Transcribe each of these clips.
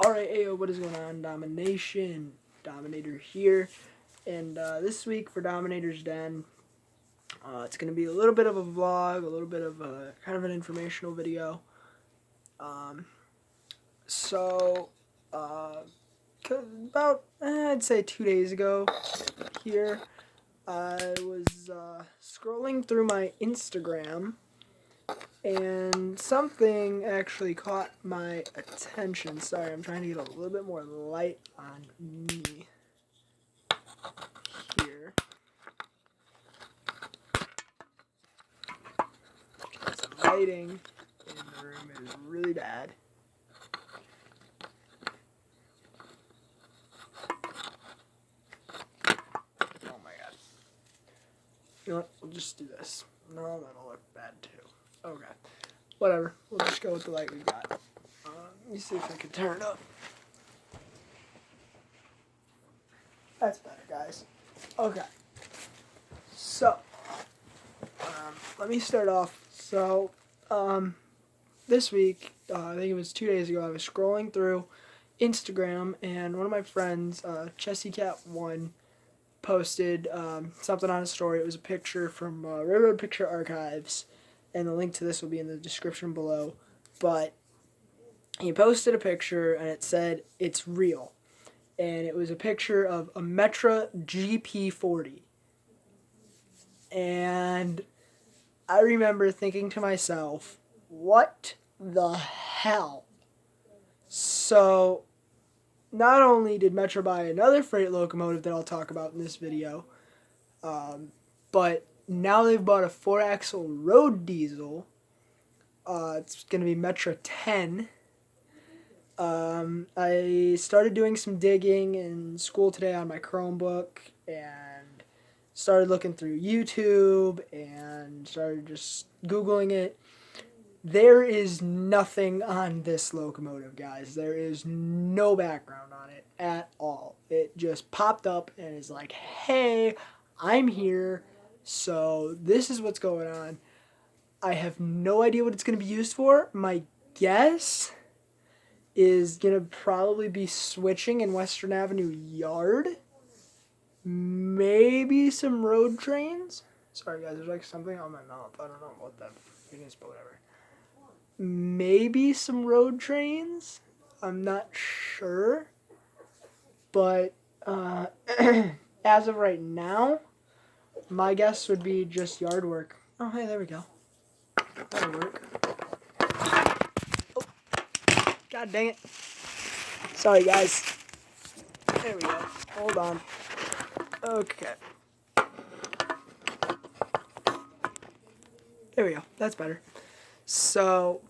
Alright, ayo, what is going on? Domination. Dominator here. And this week for Dominator's Den, it's going to be a little bit of a vlog, a little bit of a kind of an informational video. About, I'd say 2 days ago here, I was scrolling through my Instagram, and something actually caught my attention. Sorry, I'm trying to get a little bit more light on me here. The lighting in the room is really bad. Oh my god. You know what? We'll just do this. No, that'll look bad too. Okay. Whatever. We'll just go with the light we got. Let me see if I can turn it up. That's better, guys. Okay. So, let me start off. So, this week, I think it was 2 days ago, I was scrolling through Instagram, and one of my friends, ChessieCat1, posted something on a story. It was a picture from Railroad Picture Archives, and the link to this will be in the description below. But he posted a picture, and it said, "It's real." And it was a picture of a Metras GP40. And I remember thinking to myself, what the hell? So, not only did Metro buy another freight locomotive that I'll talk about in this video, but now they've bought a 4-axle road diesel. It's going to be Metro 10. I started doing some digging in school today on my Chromebook, and started looking through YouTube, and started just Googling it. There is nothing on this locomotive, guys. There is no background on it at all. It just popped up and is like, hey, I'm here, so this is what's going on. I have no idea what it's going to be used for. My guess is going to probably be switching in Western Avenue Yard. Maybe some road trains. Sorry, guys, there's like something on my mouth. I don't know what that is, but whatever. Maybe some road trains. I'm not sure. But as of right now, my guess would be just yard work. Oh, hey, there we go. That'll work. Oh, god dang it. Sorry, guys. There we go. Hold on. Okay. There we go. That's better. So,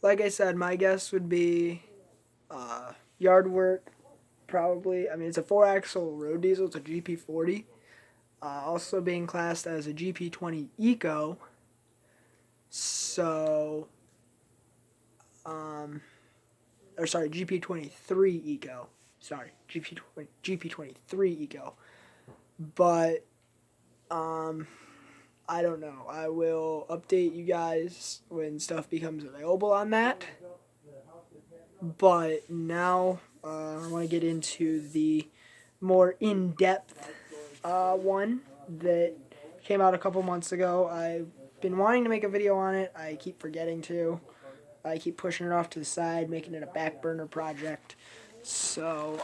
like I said, my guess would be yard work, probably. I mean, it's a 4-axle road diesel. It's a GP40. Also being classed as a GP20 Eco. So, GP23 Eco. Sorry, GP23 Eco. But, I don't know. I will update you guys when stuff becomes available on that. But now, I want to get into the more in-depth one that came out a couple months ago. I've been wanting to make a video on it. I keep forgetting to. I keep pushing it off to the side, making it a back burner project. So,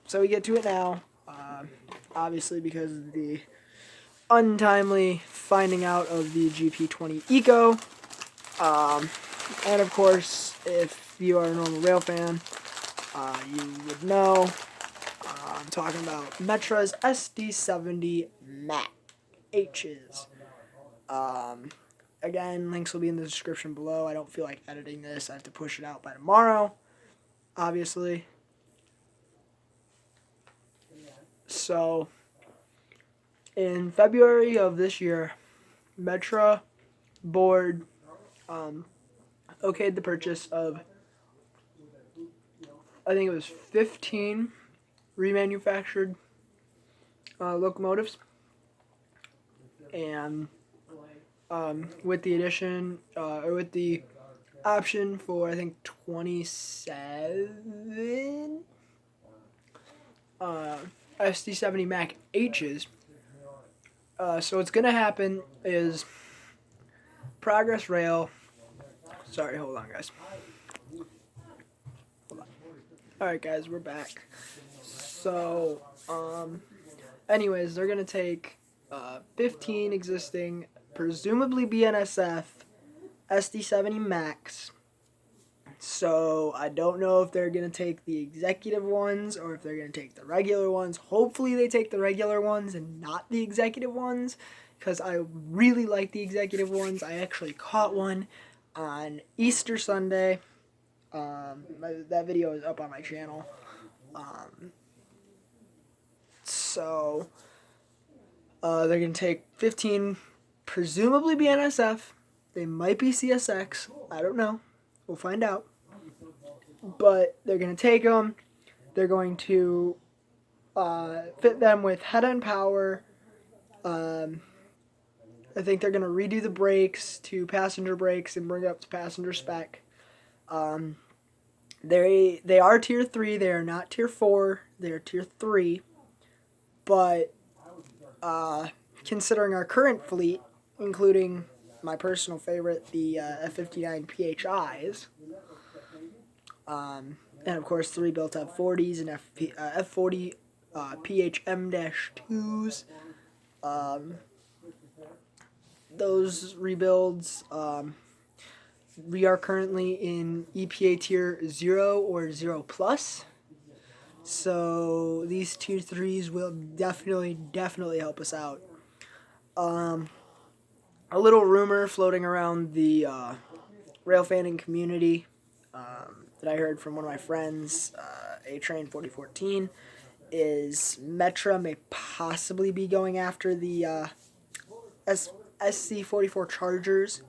so we get to it now. Obviously, because of the untimely finding out of the GP20 Eco. And of course, if you are a normal rail fan, you would know I'm talking about Metras SD70 Matte H's. Again, links will be in the description below. I don't feel like editing this. I have to push it out by tomorrow, obviously. So, in February of this year, Metra board okayed the purchase of, I think it was 15 remanufactured locomotives, and with the addition, or with the option for, I think, 27 SD70 Mac H's. So what's going to happen is Progress Rail. Sorry, hold on, guys. Alright, guys, we're back. So, anyways, they're going to take 15 existing, presumably BNSF, SD70 Macs. So, I don't know if they're going to take the executive ones or if they're going to take the regular ones. Hopefully they take the regular ones and not the executive ones, because I really like the executive ones. I actually caught one on Easter Sunday. That video is up on my channel. So, they're going to take 15, presumably BNSF. They might be CSX. I don't know. We'll find out. But they're going to take them. They're going to fit them with head-end power. I think they're going to redo the brakes to passenger brakes and bring it up to passenger spec. They are tier 3. They are not tier 4. They are tier 3. But considering our current fleet, including my personal favorite, the F59 PHIs, and of course the rebuilt F40s and F40 PHM-2s. Those rebuilds, we are currently in EPA tier 0 or 0 plus. So these tier 3s will definitely help us out. A little rumor floating around the rail fanning community that I heard from one of my friends, A-Train 4014, is Metra may possibly be going after the SC44 Chargers.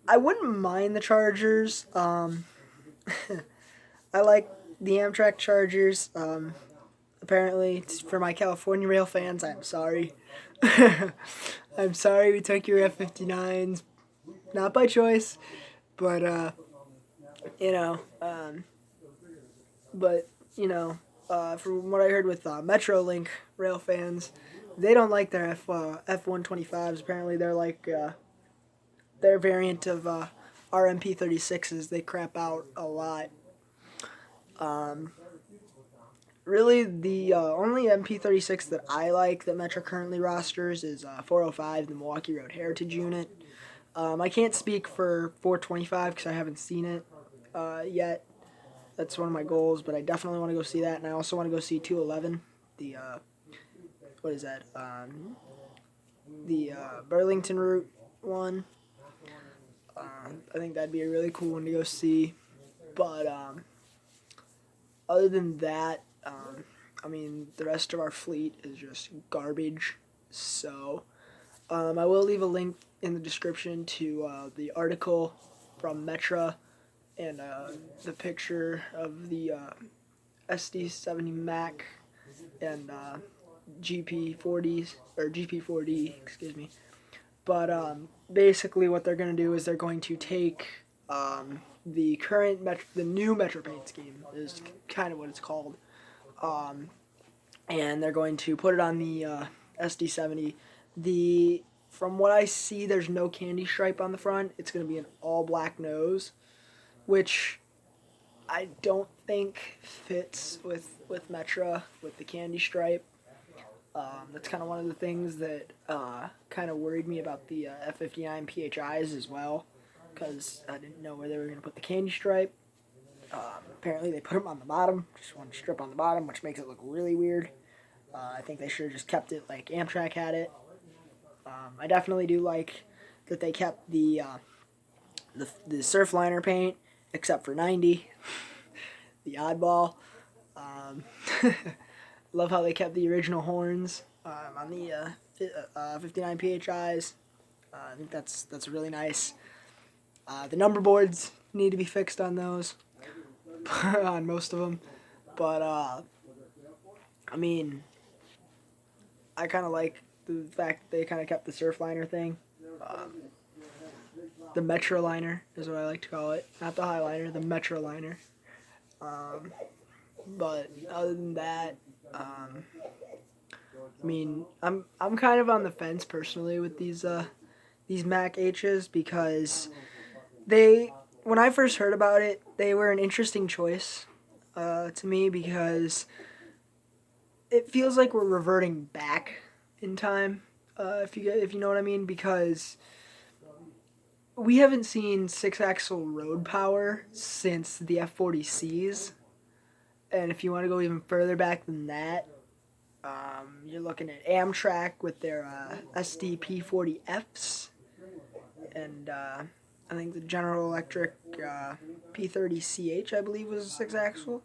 I wouldn't mind the Chargers. I like the Amtrak Chargers. Apparently, for my California rail fans, I'm sorry. I'm sorry we took your F59s. Not by choice, but, from what I heard with Metrolink rail fans, they don't like their F125s. Apparently, they're like their variant of RMP36s. They crap out a lot. Really, the only MP36 that I like that Metra currently rosters is 405, the Milwaukee Road Heritage Unit. I can't speak for 425 because I haven't seen it yet. That's one of my goals, but I definitely want to go see that, and I also want to go see 211, the, what is that, the Burlington route one. I think that'd be a really cool one to go see, but other than that, I mean, the rest of our fleet is just garbage, so I will leave a link in the description to the article from Metra and the picture of the SD70 Mac and GP40s, or GP4D, excuse me. But basically what they're going to do is they're going to take the current, the new Metro paint scheme is kind of what it's called, and they're going to put it on the SD70. From what I see, there's no candy stripe on the front. It's going to be an all black nose, which I don't think fits with Metra with the candy stripe. That's kind of one of the things that kind of worried me about the F59 PHIs as well, because I didn't know where they were going to put the candy stripe. Apparently they put them on the bottom, just one strip on the bottom, which makes it look really weird. I think they should have just kept it like Amtrak had it. I definitely do like that they kept the Surfliner paint, except for 90, the oddball. Love how they kept the original horns on the 59 PHIs. I think that's really nice. The number boards need to be fixed on those, on most of them. But I mean, I kind of like the fact that they kind of kept the Surfliner thing. The Metroliner is what I like to call it. Not the Highliner, the Metroliner. But other than that, I mean, I'm kind of on the fence personally with these Mac H's because when I first heard about it, they were an interesting choice to me because it feels like we're reverting back in time, if you know what I mean, because we haven't seen 6-axle road power since the F40Cs, and if you want to go even further back than that, you're looking at Amtrak with their SDP40Fs, and I think the General Electric P30CH, I believe, was a 6-axle.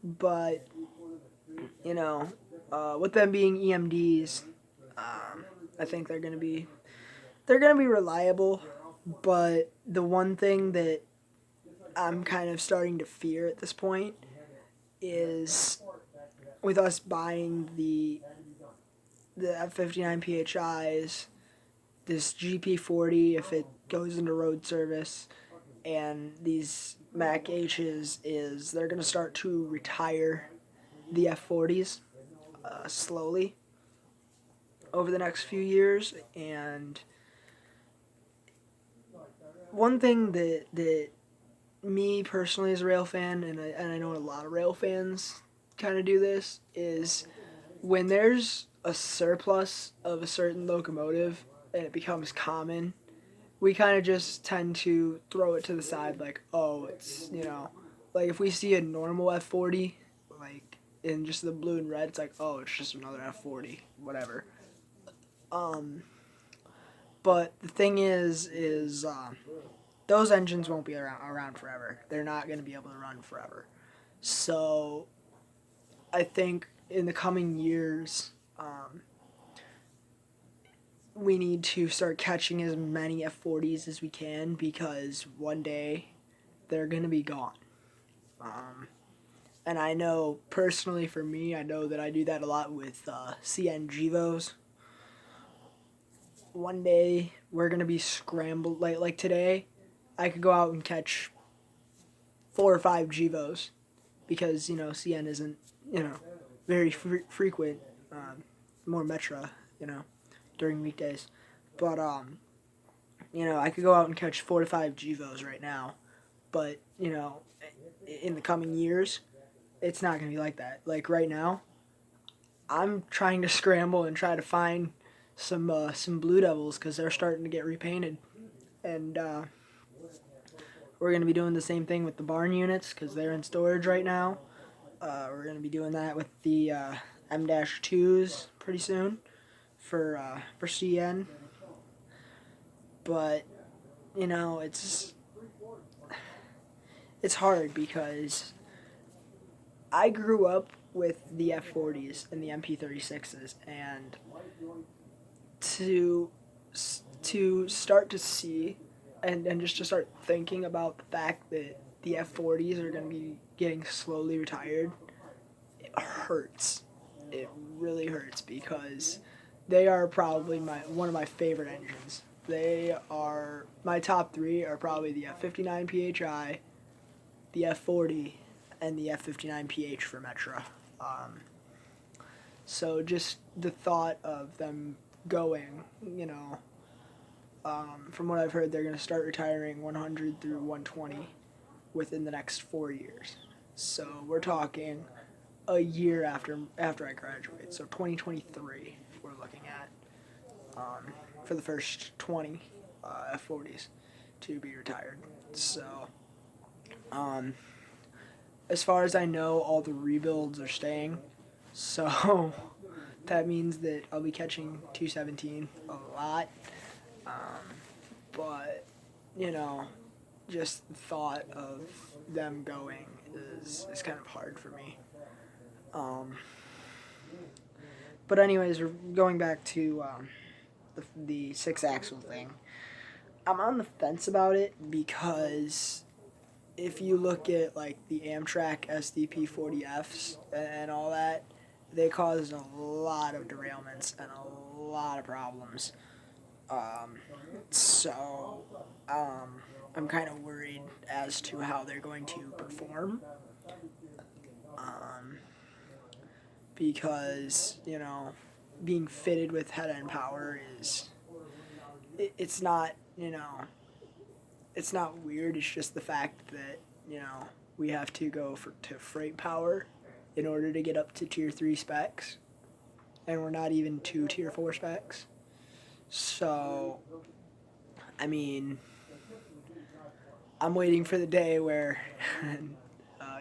But, you know, with them being EMDs, I think they're gonna be reliable. But the one thing that I'm kind of starting to fear at this point is with us buying the F59 PHIs, this GP40 if it goes into road service, and these Mac H's is they're gonna start to retire the F40s slowly over the next few years. And one thing that me personally as a rail fan, and I know a lot of rail fans kind of do this, is when there's a surplus of a certain locomotive and it becomes common, we kind of just tend to throw it to the side like, oh, it's, like if we see a normal F40, like in just the blue and red, it's like, oh, it's just another F40, whatever. But the thing is those engines won't be around forever. They're not going to be able to run forever. So I think in the coming years, we need to start catching as many F40s as we can, because one day they're going to be gone. And I know personally for me, I know that I do that a lot with CN Gevos. One day we're going to be scrambled. Like today, I could go out and catch 4 or 5 Gevos because, CN isn't, very frequent, more Metra, during weekdays. But, I could go out and catch 4 to 5 Gevos right now. But, in the coming years, it's not going to be like that. Like right now, I'm trying to scramble and try to find some Blue Devils because they're starting to get repainted. And we're going to be doing the same thing with the barn units because they're in storage right now. We're going to be doing that with the M-2s pretty soon for CN. But, it's hard because I grew up with the F40s and the MP36s, and to start to see and just to start thinking about the fact that the F40s are going to be getting slowly retired, it hurts. It really hurts because they are probably one of my favorite engines. They are my top 3 are probably the F59 PHI, the F40, and the F59PH for Metra. So just the thought of them going, from what I've heard, they're going to start retiring 100 through 120 within the next 4 years. So we're talking a year after I graduate. So 2023 we're looking at for the first 20 F40s to be retired. So as far as I know, all the rebuilds are staying. So that means that I'll be catching 217 a lot. But, just the thought of them going is kind of hard for me. But anyways, we're going back to the 6-axle thing. I'm on the fence about it because if you look at like the Amtrak SDP40Fs and all that, they caused a lot of derailments and a lot of problems. So I'm kind of worried as to how they're going to perform. Because, being fitted with head-end power it's not, it's not weird. It's just the fact that, we have to go to freight power in order to get up to tier 3 specs. And we're not even to tier 4 specs. So, I mean, I'm waiting for the day where,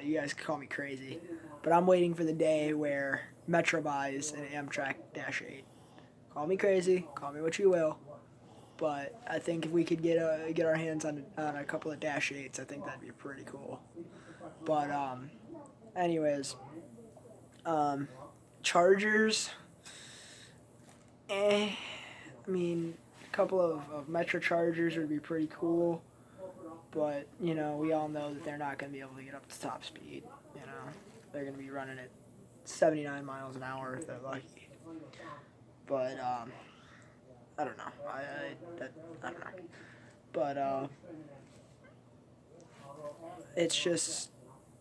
you guys can call me crazy, but I'm waiting for the day where Metro buys an Amtrak Dash 8. Call me crazy, call me what you will, but I think if we could get our hands on a couple of Dash 8s, I think that'd be pretty cool. But anyways, Chargers. I mean, a couple of Metro Chargers would be pretty cool, but we all know that they're not going to be able to get up to top speed. They're going to be running at 79 miles an hour if they're lucky. But I don't know. I don't know. But it's just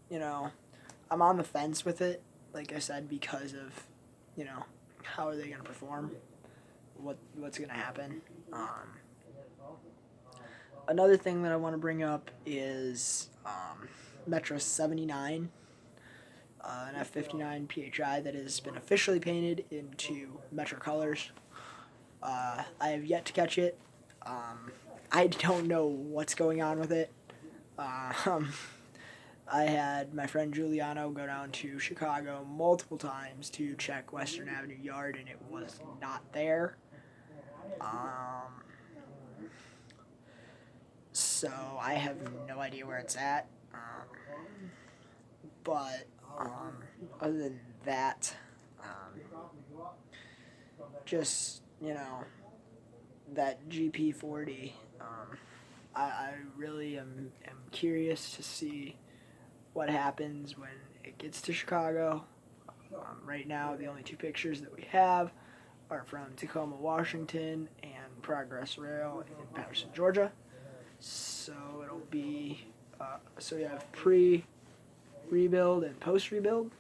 I'm on the fence with it. Like I said, because of how are they going to perform? What's going to happen? Another thing that I want to bring up is Metras 79, an F59 PHI that has been officially painted into Metro colors. I have yet to catch it. I don't know what's going on with it. I had my friend Giuliano go down to Chicago multiple times to check Western Avenue Yard, and it was not there. So I have no idea where it's at. But other than that, just that GP40. I really am curious to see what happens when it gets to Chicago. Right now, the only 2 pictures that we have are from Tacoma, Washington, and Progress Rail in Patterson, Georgia. So it'll be, so you have pre-rebuild and post-rebuild.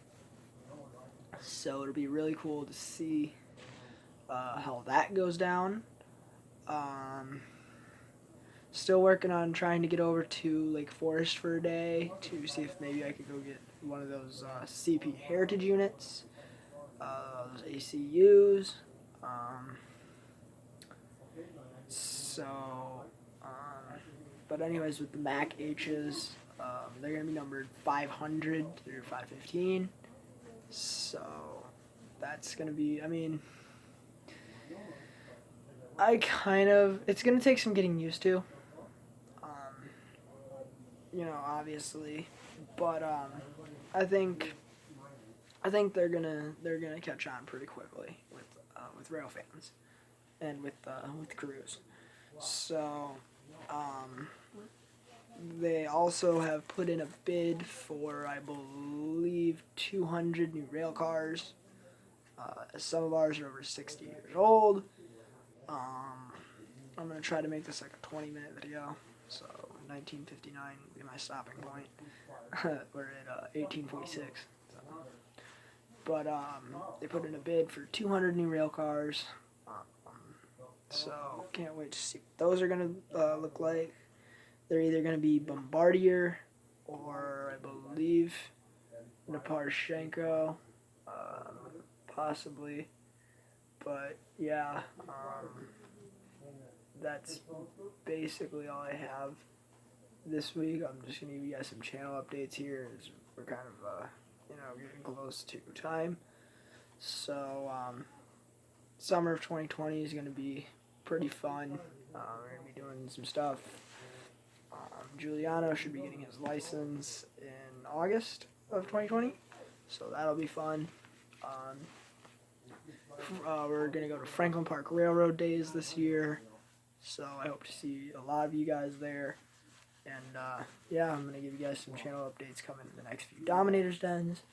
So it'll be really cool to see how that goes down. Still working on trying to get over to Lake Forest for a day to see if maybe I could go get one of those CP Heritage units, those ACUs. But anyways, with the Mac H's, they're going to be numbered 500 through 515. So that's going to be, it's going to take some getting used to. Obviously, but I think they're gonna catch on pretty quickly with rail fans and with crews. So they also have put in a bid for, I believe, 200 new rail cars. Some of ours are over 60 years old. I'm gonna try to make this like a 20-minute video. So 1959 will be my stopping point. We're at 1846. So. But they put in a bid for 200 new rail cars. So can't wait to see what those are going to look like. They're either going to be Bombardier or I believe Naparshenko, possibly. But yeah, that's basically all I have this week. I'm just going to give you guys some channel updates here as we're kind of, getting close to time. So, summer of 2020 is going to be pretty fun. We're going to be doing some stuff. Giuliano should be getting his license in August of 2020, so that'll be fun. We're going to go to Franklin Park Railroad Days this year, so I hope to see a lot of you guys there. And I'm going to give you guys some channel updates coming in the next few Dominators Dens.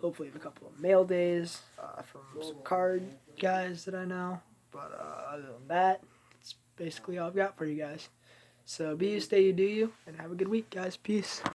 Hopefully a couple of mail days from some card guys that I know. But other than that, it's basically all I've got for you guys. So be you, stay you, do you, and have a good week, guys. Peace.